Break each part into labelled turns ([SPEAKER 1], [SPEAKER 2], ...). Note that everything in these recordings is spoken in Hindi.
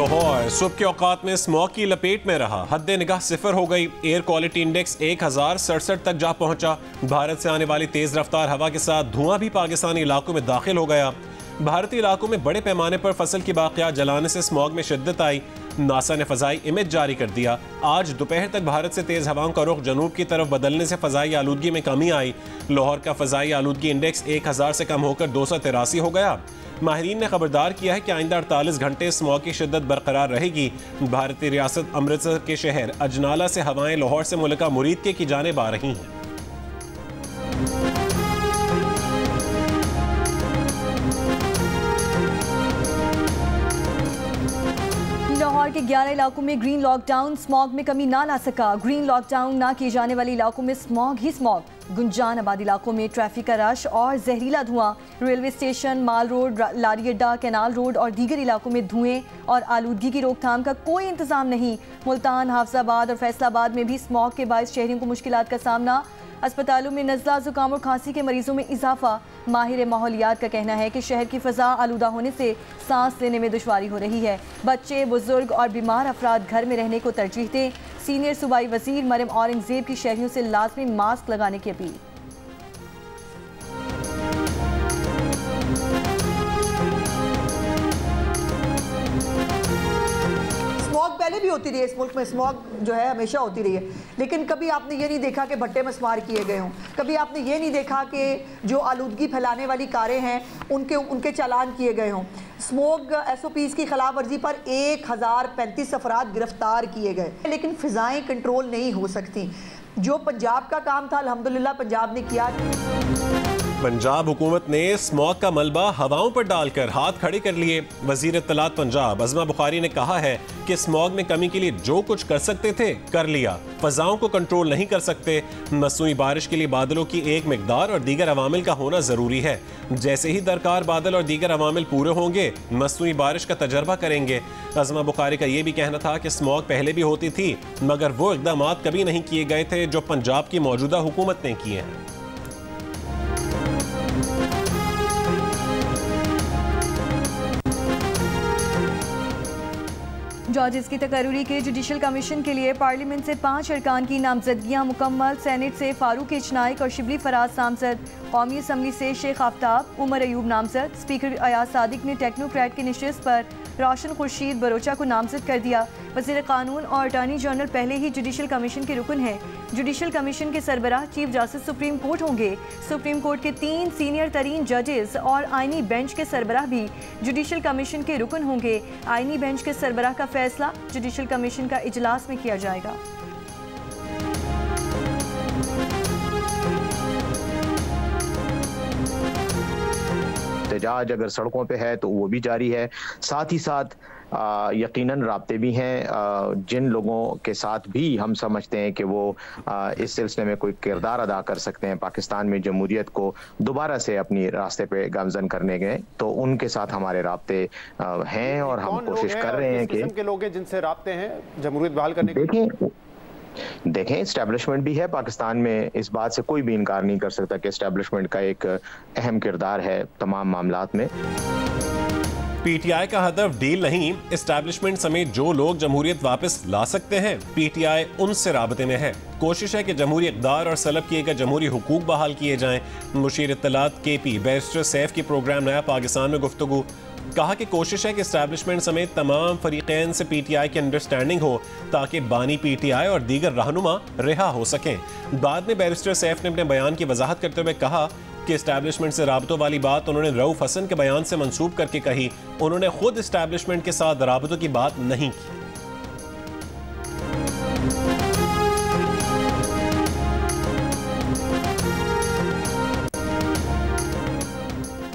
[SPEAKER 1] लाहौर सुबह के औकात में स्मॉग की लपेट में रहा। हद निगाह सिफर हो गई। एयर क्वालिटी इंडेक्स 1067 तक जा पहुंचा। भारत से आने वाली तेज रफ्तार हवा के साथ धुआं भी पाकिस्तानी इलाकों में दाखिल हो गया। भारतीय इलाकों में बड़े पैमाने पर फसल की बाक़ियात जलाने से स्मॉग में शिद्दत आई। नासा ने फजाई इमेज जारी कर दिया। आज दोपहर तक भारत से तेज हवाओं का रुख जनूब की तरफ बदलने से फजाई आलूदगी में कमी आई। लाहौर का फजाई आलूदगी इंडेक्स 1000 से कम होकर 283 हो गया। माहिरीन ने खबरदार किया है कि आइंदा 48 घंटे स्मॉग की शिद्दत बरकरार रहेगी। भारतीय रियासत अमृतसर के शहर अजनाला से हवाएं लाहौर से मुल्का मुरीद की जानिब आ रही हैं।
[SPEAKER 2] लाहौर के 11 इलाकों में ग्रीन लॉकडाउन स्मॉग में कमी ना ला सका। ग्रीन लॉकडाउन ना किए जाने वाले इलाकों में स्मॉग ही स्मॉग। गुंजान आबाद इलाकों में ट्रैफिक का रश और जहरीला धुआं। रेलवे स्टेशन, माल रोड, लारी अड्डा, कैनाल रोड और दीगर इलाकों में धुएं और आलूदगी की रोकथाम का कोई इंतजाम नहीं। मुल्तान, हाफजाबाद और फैसलाबाद में भी स्मॉग के बायस शहरियों को मुश्किलात का सामना। अस्पतालों में नज़ला, जुकाम और खांसी के मरीजों में इजाफा। माहिर माहौलियात का कहना है कि शहर की फ़ज़ा आलूदा होने से सांस लेने में दुश्वारी हो रही है। बच्चे, बुजुर्ग और बीमार अफराद घर में रहने को तरजीह दें। सीनियर सूबाई वज़ीर मरियम औरंगज़ेब की शहरियों से लाजमी मास्क लगाने की अपील।
[SPEAKER 3] स्मॉग पहले भी होती रही है इस मुल्क में। स्मॉग जो है हमेशा होती रही है, लेकिन कभी आपने ये नहीं देखा कि भट्टे मस्मार किए गए हों। कभी आपने ये नहीं देखा कि जो आलूदगी फैलाने वाली कारें हैं उनके चालान किए गए हों। स्मॉग SOPs की खिलाफ वर्जी पर 1035 अफराद गिरफ्तार किए गए, लेकिन फ़िज़ाएँ कंट्रोल नहीं हो सकती। जो पंजाब का काम था अल्हम्दुलिल्लाह पंजाब ने किया।
[SPEAKER 1] पंजाब हुकूमत ने स्मॉग का मलबा हवाओं पर डालकर हाथ खड़े कर लिए। वजीर इत्तलात पंजाब अज़मा बुखारी ने कहा है कि स्मॉग में कमी के लिए जो कुछ कर सकते थे कर लिया। फजाओं को कंट्रोल नहीं कर सकते। मसनूई बारिश के लिए बादलों की एक मिकदार और दीगर अवामिल का होना ज़रूरी है। जैसे ही दरकार बादल और दीगर अवामिल पूरे होंगे मसनूई बारिश का तजर्बा करेंगे। अज़मा बुखारी का यह भी कहना था कि स्मॉग पहले भी होती थी मगर वो इक़दाम कभी नहीं किए गए थे जो पंजाब की मौजूदा हुकूमत ने किए हैं।
[SPEAKER 2] जॉर्जिस की तकर्री के जुडिशल कमीशन के लिए पार्लियामेंट से 5 अरकान की नामजदगियां मुकम्मल। सेनेट से फारूक एच नाइक और शिबली फराज सामसद। कौमी असम्बली से शेख आफ्ताब, उमर अयूब नामजद। स्पीकर अयाज सादिक ने टेक्नोक्रेट की नशिस्त पर रोशन खुर्शीद बरोचा को नामजद कर दिया। वज़ीर कानून और अटॉर्नी जनरल पहले ही जुडिशल कमीशन के रुकन हैं। जुडिशल कमीशन के सरबराह चीफ जस्टिस सुप्रीम कोर्ट होंगे। सुप्रीम कोर्ट के 3 सीनियर तरीन जजेस और आइनी बेंच के सरबराह भी जुडिशल कमीशन के रुकन होंगे। आइनी बेंच के सरबराह का फैसला जुडिशल कमीशन का इजलास में किया जाएगा।
[SPEAKER 4] एहतजाज अगर सड़कों पे है तो वो भी जारी है। साथ ही साथ यकीनन राब्ते भी हैं जिन लोगों के साथ भी हम समझते हैं कि वो इस सिलसिले में कोई किरदार अदा कर सकते हैं पाकिस्तान में जमहूरियत को दोबारा से अपनी रास्ते पे गामजन करने गए, तो उनके साथ हमारे राब्ते हैं और हम कोशिश कर रहे हैं कि
[SPEAKER 5] लोग हैं जिनसे राब्ते हैं जमहूरियत बहाल करने के।
[SPEAKER 4] देखें इस्टेब्लिशमेंट भी है पाकिस्तान में, इस बात से कोई भी इनकार नहीं कर सकता कि इस्टेब्लिशमेंट का एक अहम किरदार है तमाम मामलात में।
[SPEAKER 1] PTI का हदफ डील नहीं, इस्टेब्लिशमेंट समेत जो लोग जमहूरियत वापस ला सकते हैं PTI उनसे राबते में है। कोशिश है कि जमहूरी इक़दार और सलब किए गए जमहूरी हुकूक बहाल किए जाएं। मुशीर इत्तलात KP बैरिस्टर सैफ की प्रोग्राम नया पाकिस्तान में गुफ्तगू। कहा कि कोशिश है कि इस्टेब्लिशमेंट समेत तमाम फरीक़ैन से PTI की अंडरस्टैंडिंग हो ताकि बानी PTI और दीगर रहनुमा रिहा हो सकें। बाद में बैरिस्टर सैफ ने अपने बयान की वजाहत करते हुए कहा कि इस्टेब्लिशमेंट से राबतों वाली बात उन्होंने रऊफ हसन के बयान से मंसूब करके कही। उन्होंने खुद इस्टेब्लिशमेंट के साथ राबतों की बात नहीं की।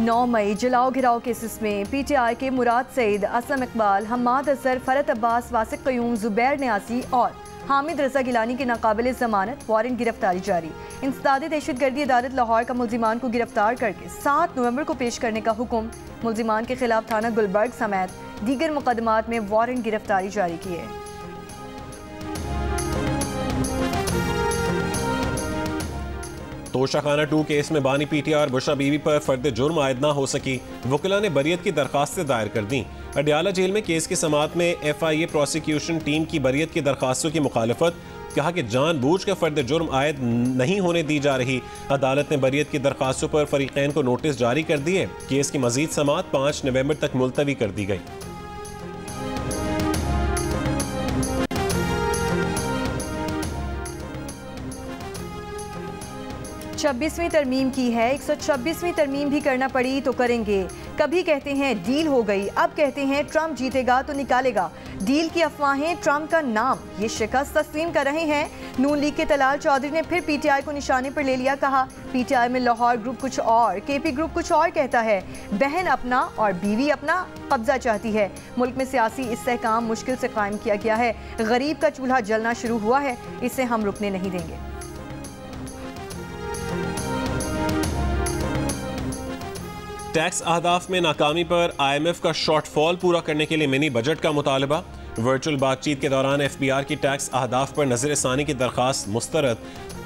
[SPEAKER 2] 9 मई जलाओ घिराव केसेस में PTI के मुराद सईद, असलम इकबाल, हम्माद अजहर, फरत अब्बास, वासिक कयूम, जुबैर न्यासी और हामिद रजा गिलानी की नाकाबिल जमानत वारंट गिरफ्तारी जारी। इंसदाद दहशतगर्दी अदालत लाहौर का मुल्जिमान को गिरफ्तार करके 7 नवंबर को पेश करने का हुक्म। मुल्जिमान के खिलाफ थाना गुलबर्ग समेत दीगर मुकदमात में वारंट गिरफ्तारी जारी किए।
[SPEAKER 1] तोशाखाना 2 केस में बानी पीटीआर बुशरा बीवी पर फर्द जुर्म आयद ना हो सकी, वकीला ने बरियत की दरखास्तें दायर कर दी। अडियाला जेल में केस की समाअत में FIA प्रोसिक्यूशन टीम की बरियत की दरखास्तों की मुखालफत, कहा कि जानबूझ कर फर्द जुर्म आयद नहीं होने दी जा रही। अदालत ने बरियत की दरखास्तों पर फरीकैन को नोटिस जारी कर दिए। केस की मजीद समाअत 5 नवंबर तक मुलतवी कर दी गई।
[SPEAKER 2] 26वीं तरमीम की है, 126वीं तरमीम भी करना पड़ी तो करेंगे। कभी कहते हैं डील हो गई, अब कहते हैं ट्रंप जीतेगा तो निकालेगा। डील की अफवाहें, ट्रंप का नाम, ये शिकस्त तस्लीम कर रहे हैं। नून लीग के तलाल चौधरी ने फिर PTI को निशाने पर ले लिया। कहा PTI में लाहौर ग्रुप कुछ और, KP ग्रुप कुछ और कहता है। बहन अपना और बीवी अपना कब्जा चाहती है। मुल्क में सियासी इस्तेहकाम मुश्किल से कायम किया गया है। गरीब का चूल्हा जलना शुरू हुआ है, इसे हम रुकने नहीं देंगे।
[SPEAKER 1] टैक्स अहदाफ में नाकामी पर IMF का शॉर्टफॉल पूरा करने के लिए मिनी बजट का मुतालबा। वर्चुअल बातचीत के दौरान FBR की टैक्स अहदाफ पर नजरसानी की दरखास्त मुस्तरद।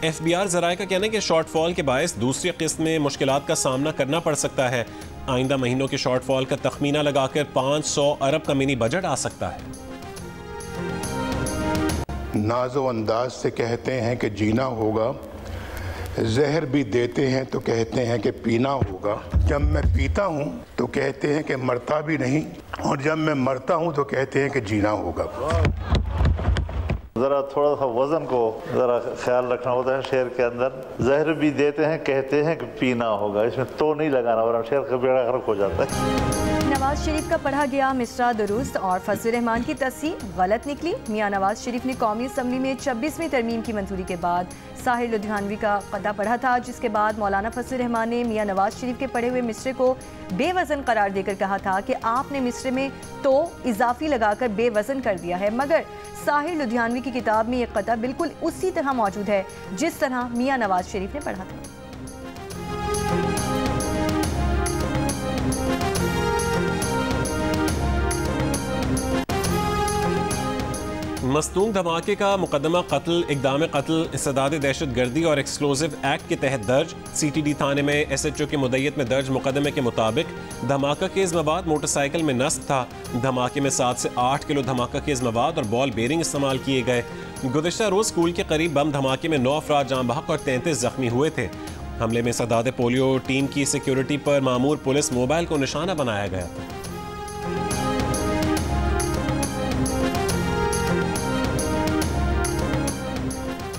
[SPEAKER 1] FBR ज़राए का कहना है कि शॉर्टफॉल के बायस दूसरी किस्त में मुश्किलात का सामना करना पड़ सकता है। आइंदा महीनों के शॉर्टफॉल का तखमीना लगाकर 500 अरब का मिनी बजट आ सकता है।
[SPEAKER 6] नाजो अंदाज से कहते हैं कि जीना होगा, जहर भी देते हैं तो कहते हैं कि पीना होगा। जब मैं पीता हूँ तो कहते हैं कि मरता भी नहीं, और जब मैं मरता हूँ तो कहते हैं कि जीना होगा।
[SPEAKER 7] ज़रा थोड़ा सा वज़न को ज़रा ख्याल रखना होता है शेर के अंदर। जहर भी देते हैं, कहते हैं कि पीना होगा, इसमें तो नहीं लगाना वरना शेर का बेड़ा गर्क हो जाता है।
[SPEAKER 2] नवाज शरीफ का पढ़ा गया मिसरा दुरुस्त और फजल रहमान की तस्हीह गलत निकली। मियां नवाज शरीफ ने कौमी असम्बली में 26वीं तरमीम की मंजूरी के बाद साहिर लुधियानवी का कदा पढ़ा था, जिसके बाद मौलाना फजल रहमान ने मियां नवाज शरीफ के पढ़े हुए मिसरे को बेवजन करार देकर कहा था कि आपने मिसरे में तो इजाफी लगाकर बेवजन कर दिया है। मगर साहिर लुधियानवी की किताब में यह कदा बिल्कुल उसी तरह मौजूद है जिस तरह मियां नवाज शरीफ ने पढ़ा था।
[SPEAKER 1] मस्तूंग धमाके का मुकदमा कत्ल, इक़दाम कत्ल, इस्तेदाद दहशत गर्दी और एक्सप्लोजिव एक्ट के तहत दर्ज। CTD थाने में SHO की मुद्दत में दर्ज मुकदमे के मुताबिक धमाका केज मवाद मोटरसाइकिल में नस्ब था। धमाके में 7 से 8 किलो धमाका केज मवाद और बॉल बेरिंग इस्तेमाल किए गए। गुज़िश्ता रोज़ स्कूल के करीब बम धमाके में 9 अफराद जाँ बहक और 33 जख्मी हुए थे। हमले में इस्तेदाद पोलियो टीम की सिक्योरिटी पर मामूर पुलिस मोबाइल को निशाना बनाया गया था।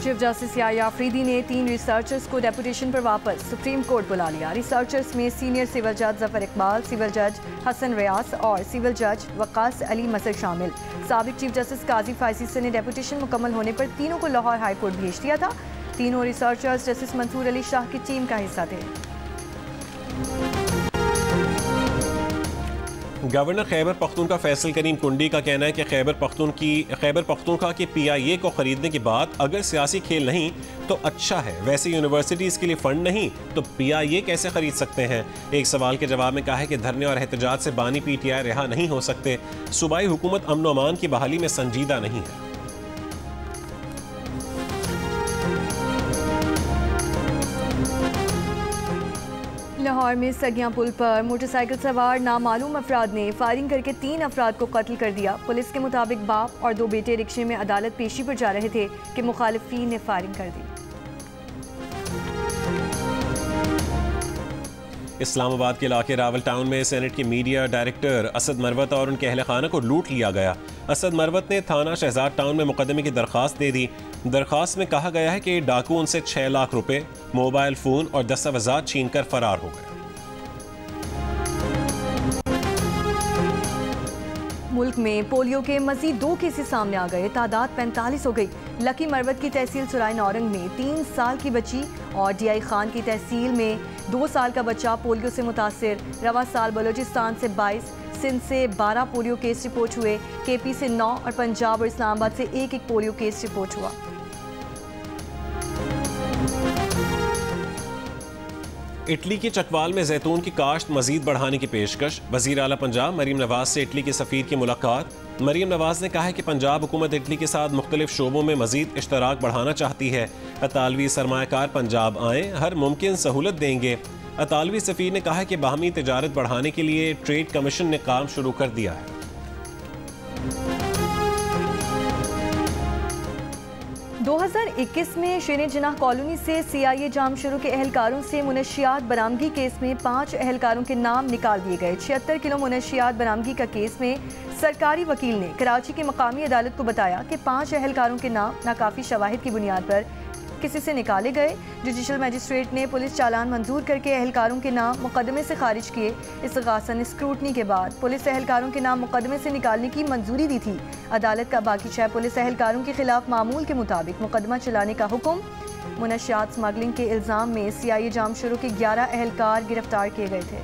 [SPEAKER 2] चीफ जस्टिस याह्या अफरीदी ने 3 रिसर्चर्स को डेपुटेशन पर वापस सुप्रीम कोर्ट बुला लिया। रिसर्चर्स में सीनियर सिविल जज जफर इकबाल, सिविल जज हसन रियास और सिविल जज वकास अली मसर शामिल। साबिक चीफ जस्टिस काजी फाइसी ने डेपुटेशन मुकम्मल होने पर तीनों को लाहौर हाई कोर्ट भेज दिया था। तीनों रिसर्चर्स जस्टिस मंसूर अली शाह की टीम का हिस्सा थे।
[SPEAKER 1] गवर्नर खैबर पख्तूनख्वा फैसल करीम कुंडी का कहना है कि खैबर पख्तूनख्वा की PIA को खरीदने की बात अगर सियासी खेल नहीं तो अच्छा है। वैसे यूनिवर्सिटीज़ के लिए फ़ंड नहीं तो PIA कैसे खरीद सकते हैं। एक सवाल के जवाब में कहा है कि धरने और एहतजाज से बानी PTI रिहा नहीं हो सकते। सूबाई हुकूमत अमन व अमान की बहाली में संजीदा नहीं है।
[SPEAKER 2] लाहौर में सगियां पुल पर मोटरसाइकिल सवार नामालूम अफराद ने फायरिंग करके 3 अफराद को कत्ल कर दिया। पुलिस के मुताबिक बाप और 2 बेटे रिक्शे में अदालत पेशी पर जा रहे थे कि मुखालिफिन ने फायरिंग कर दी।
[SPEAKER 1] इस्लामाबाद के इलाके रावल टाउन में सेनेट के मीडिया डायरेक्टर असद मरवत और उनके अहल खाना को लूट लिया गया। असद मरवत ने थाना शहजाद टाउन में मुकदमे की दरख्वास्त दे दी। दरख्वास्त में कहा गया है कि डाकू उनसे 6 लाख रुपए, मोबाइल फ़ोन और दस्तावेजात छीनकर फरार हो गए।
[SPEAKER 2] मुल्क में पोलियो के मजीद 2 केसेस सामने आ गए, तादाद 45 हो गई। लकी मरवत की तहसील सुराय नौरंग में 3 साल की बच्ची और DI खान की तहसील में 2 साल का बच्चा पोलियो से मुतासिर। रवा साल बलोचिस्तान से 22, सिंध से 12 पोलियो केस रिपोर्ट हुए। KP से 9 और पंजाब और इस्लामाबाद से 1-1 पोलियो केस रिपोर्ट हुआ।
[SPEAKER 1] इटली के चकवाल में जैतून की काश्त मजीद बढ़ाने की पेशकश। वजीर आला पंजाब मरीम नवाज से इटली के सफीर की मुलाकात। मरीम नवाज ने कहा है कि पंजाब हुकूमत इटली के साथ मुख्तलिफ शोबों में मजीद इश्तराक बढ़ाना चाहती है। अतालवी सरमायाकार पंजाब आएँ, हर मुमकिन सहूलत देंगे। अतालवी सफीर ने कहा है कि बाहमी तिजारत बढ़ाने के लिए ट्रेड कमीशन ने काम शुरू कर दिया है।
[SPEAKER 2] 2021 में शेर जिनाह कॉलोनी से CIA जाम शुरू के एहलकारों से मुनशियात बरामगी केस में 5 एहलकारों के नाम निकाल दिए गए। 76 किलो मुनशियात बरामगी का केस में सरकारी वकील ने कराची की मकामी अदालत को बताया कि 5 एहलकारों के नाम नाकाफी शवाहिद की बुनियाद पर किसी से निकाले गए। जुडिशल मजिस्ट्रेट ने पुलिस चालान मंजूर करके एहलकारों के नाम मुकदमे से खारिज किए। इस्तग़ासन स्क्रूटनी के बाद पुलिस एहलकारों के नाम मुकदमे से निकालने की मंजूरी दी थी। अदालत का बाकी 6 पुलिस एहलकारों के खिलाफ मामूल के मुताबिक मुकदमा चलाने का हुक्म। मुनशियात स्मगलिंग के इल्ज़ाम में CIA जाम शुरू के 11 एहलकार गिरफ्तार किए गए थे।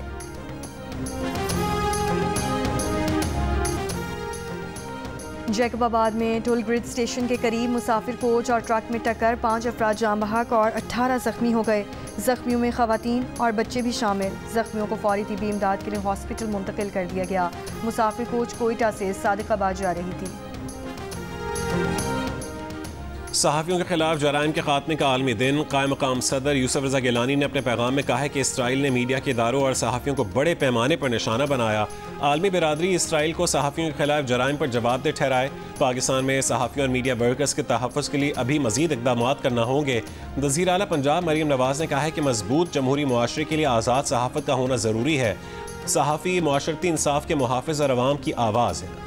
[SPEAKER 2] जैकबाबाद में टोल ग्रिड स्टेशन के करीब मुसाफिर कोच और ट्रक में टक्कर, 5 अफराद जान बहक और 18 जख्मी हो गए। जख्मियों में खवातीन और बच्चे भी शामिल। जख्मियों को फौरी तिब्बी इमदाद के लिए हॉस्पिटल मुंतकिल कर दिया गया। मुसाफिर कोच कोयटा से सादिकाबाद जा रही थी।
[SPEAKER 1] सहाफ़ियों के खिलाफ जराइम के खात्मे का आलमी दिन। कायम मकाम सदर यूसुफ रज़ा गिलानी ने अपने पैगाम में कहा है कि इसराइल ने मीडिया के इदारों और सहाफ़ियों को बड़े पैमाने पर निशाना बनाया। आलमी बिरादरी इसराइल को सहाफ़ियों के खिलाफ जराइम पर जवाबदेह ठहराए। पाकिस्तान में सहाफ़ियों और मीडिया वर्कर्स के तहफ़्फ़ुज़ के लिए अभी मज़ीद इक़दाम करना होंगे। वज़ीर आला पंजाब मरीम नवाज़ ने कहा है कि मजबूत जमहूरी मुआशरे के लिए आज़ाद सहाफ़त का होना ज़रूरी है। सहाफ़ी मुआशरती इंसाफ के मुहाफ़िज़ और अवाम की आवाज़ है।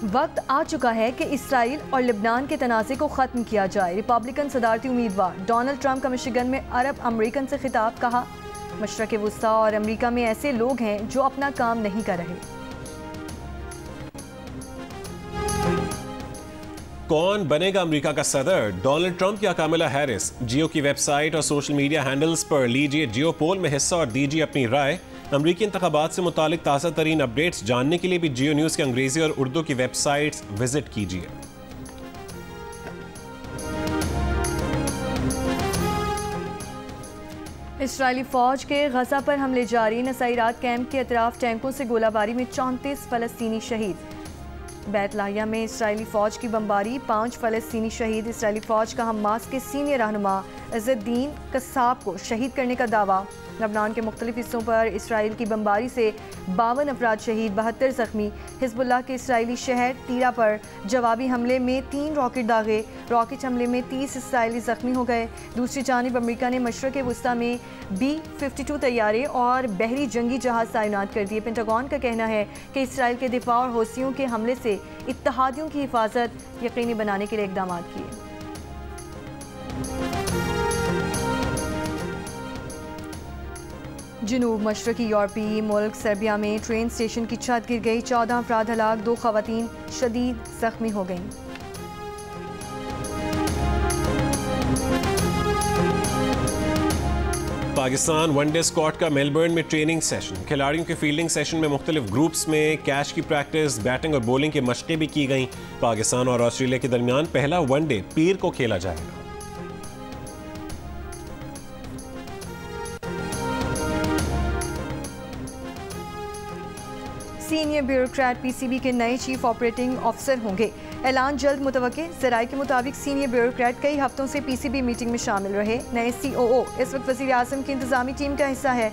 [SPEAKER 2] वक्त आ चुका है कि इसराइल और लिबनान के तनाज़े को ख़त्म किया जाए। रिपब्लिकन सदारती उम्मीदवार डोनाल्ड ट्रंप का मिशिगन में अरब अमरीकन से खिताब। कहा, मशरक़ वुस्ता और अमरीका में ऐसे लोग हैं जो अपना काम नहीं कर रहे।
[SPEAKER 1] कौन बनेगा अमेरिका का सदर? डोनाल्ड ट्रंप या कामिला हैरिस? जियो की वेबसाइट और सोशल मीडिया हैंडल्स पर लीजिए जियो पोल में हिस्सा और दीजिए अपनी राय। अमरीकी इंतखाबात से मुतालिक ताज़ा तरीन अपडेट्स जानने के लिए भी जियो न्यूज़ के अंग्रेजी और उर्दू की वेबसाइट्स विजिट कीजिए।
[SPEAKER 2] इसराइली फ़ौज के गज़ा पर हमले जारी। नसाइरात कैंप के अतराफ टैंकों से गोलाबारी में 34 फ़लस्तीनी शहीद। बैतलाहिया में इसराइली फ़ौज की बमबारी, 5 फ़लस्तीनी शहीद। इसराइली फ़ौज का हमास के सीनियर रहनुमा इज़्ज़ुद्दीन कस्साब को शहीद करने का दावा। लबनान के मुख्तलिफ हिस्सों पर इसराइल की बमबारी से 52 अफराद शहीद, 72 जख्मी। हिजबुल्लाह के इसराइली शहर तीरा पर जवाबी हमले में 3 रॉकेट दागे। रॉकेट हमले में 30 इसराइली जख्मी हो गए। दूसरी जानिब अमेरिका ने मशरक़ वुस्ता में B-52 तैयारे और बहरी जंगी जहाज़ तैनात कर दिए। पेंटागन का कहना है कि इसराइल के दिफा और हौसियों के हमले से इत्तहादियों की हिफाजत यकीनी बनाने के लिए इक़दाम किए। जनूब मशरक़ी यूरोपीय मुल्क सर्बिया में ट्रेन स्टेशन की छत गिर गई। 14 अफराद हलाक, 2 खवातीन शदीद जख्मी हो गईं।
[SPEAKER 1] पाकिस्तान वनडे स्क्वाड का मेलबर्न में ट्रेनिंग सेशन। खिलाड़ियों के फील्डिंग सेशन में मुख्तलिफ ग्रुप्स में कैच की प्रैक्टिस, बैटिंग और बॉलिंग की मशक़ें भी की गईं। पाकिस्तान और ऑस्ट्रेलिया के दरमियान पहला वनडे पीर को खेला जाएगा।
[SPEAKER 2] सीनियर ब्यूरोक्रेट PCB के नए चीफ ऑपरेटिंग ऑफिसर होंगे। ऐलान जल्द मुतवक्के। ज़राए के मुताबिक सीनियर ब्यूरोक्रेट कई हफ्तों से PCB मीटिंग में शामिल रहे। नए COO इस वक्त वज़ीर आज़म की इंतज़ामी टीम का हिस्सा है।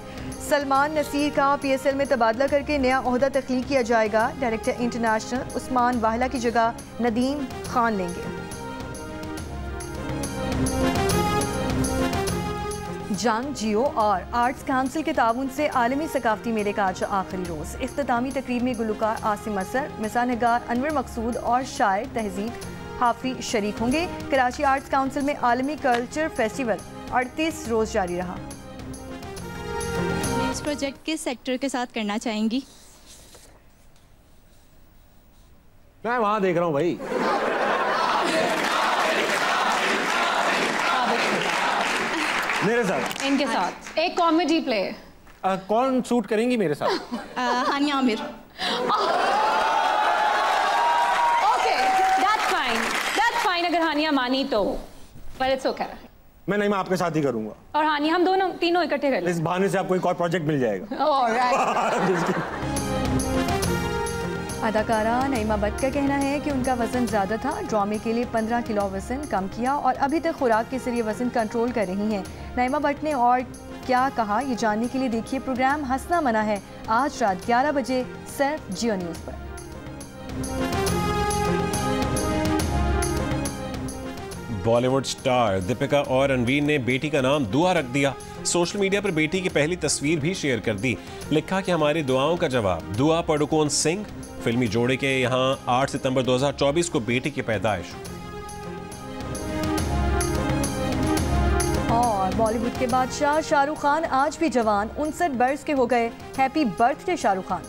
[SPEAKER 2] सलमान नसीर का PSL में तबादला करके नया ओहदा तख्लीक किया जाएगा। डायरेक्टर इंटरनेशनल उस्मान वाहला की जगह नदीम खान लेंगे। जंग जियो और आर्ट्स काउंसिल के ताउन से आलमी सकाफती मेले का आज आखिरी रोज़। इख्तितामी तकरीब में गुलकार आसिम असर, मिसाल-नगार अनवर मकसूद और शायर तहजीब हाफी शरीक होंगे। कराची आर्ट्स काउंसिल में आलमी कल्चर फेस्टिवल 38 रोज़ जारी रहा।
[SPEAKER 8] नेक्स्ट प्रोजेक्ट किस सेक्टर के साथ करना चाहेंगी?
[SPEAKER 5] मैं वहाँ देख रहा हूँ भाई। मेरे साथ,
[SPEAKER 9] इनके साथ एक कॉमेडी प्ले।
[SPEAKER 5] कौन शूट करेंगी मेरे साथ?
[SPEAKER 8] हानिया आमिर।
[SPEAKER 9] ओके, अगर हानिया मानी तो पर इट्स ओके।
[SPEAKER 5] मैं नहीं, मैं आपके साथ ही करूंगा।
[SPEAKER 9] और हानिया हम दोनों तीनों इकट्ठे कर लें।
[SPEAKER 5] इस बहाने से आपको एक और प्रोजेक्ट मिल जाएगा।
[SPEAKER 9] ऑलराइट।
[SPEAKER 2] अदाकारा नईमा भट्ट का कहना है कि उनका वजन ज़्यादा था, ड्रामे के लिए 15 किलो वजन कम किया और अभी तक खुराक के जरिए वजन कंट्रोल कर रही हैं। नईमा भट्ट ने और क्या कहा, ये जानने के लिए देखिए प्रोग्राम हंसना मना है, आज रात 11 बजे सिर्फ जियो न्यूज़ पर।
[SPEAKER 1] बॉलीवुड स्टार दीपिका और रणवीर ने बेटी का नाम दुआ रख दिया। सोशल मीडिया पर बेटी की पहली तस्वीर भी शेयर कर दी। लिखा कि हमारी दुआओं का जवाब, दुआ पडुकोन सिंह। फिल्मी जोड़े के यहाँ 8 सितंबर 2024 को बेटी की पैदाइश।
[SPEAKER 2] और बॉलीवुड के बादशाह शाहरुख खान आज भी जवान, 59 बरस के हो गए। Happy birthday Shahrukh Khan.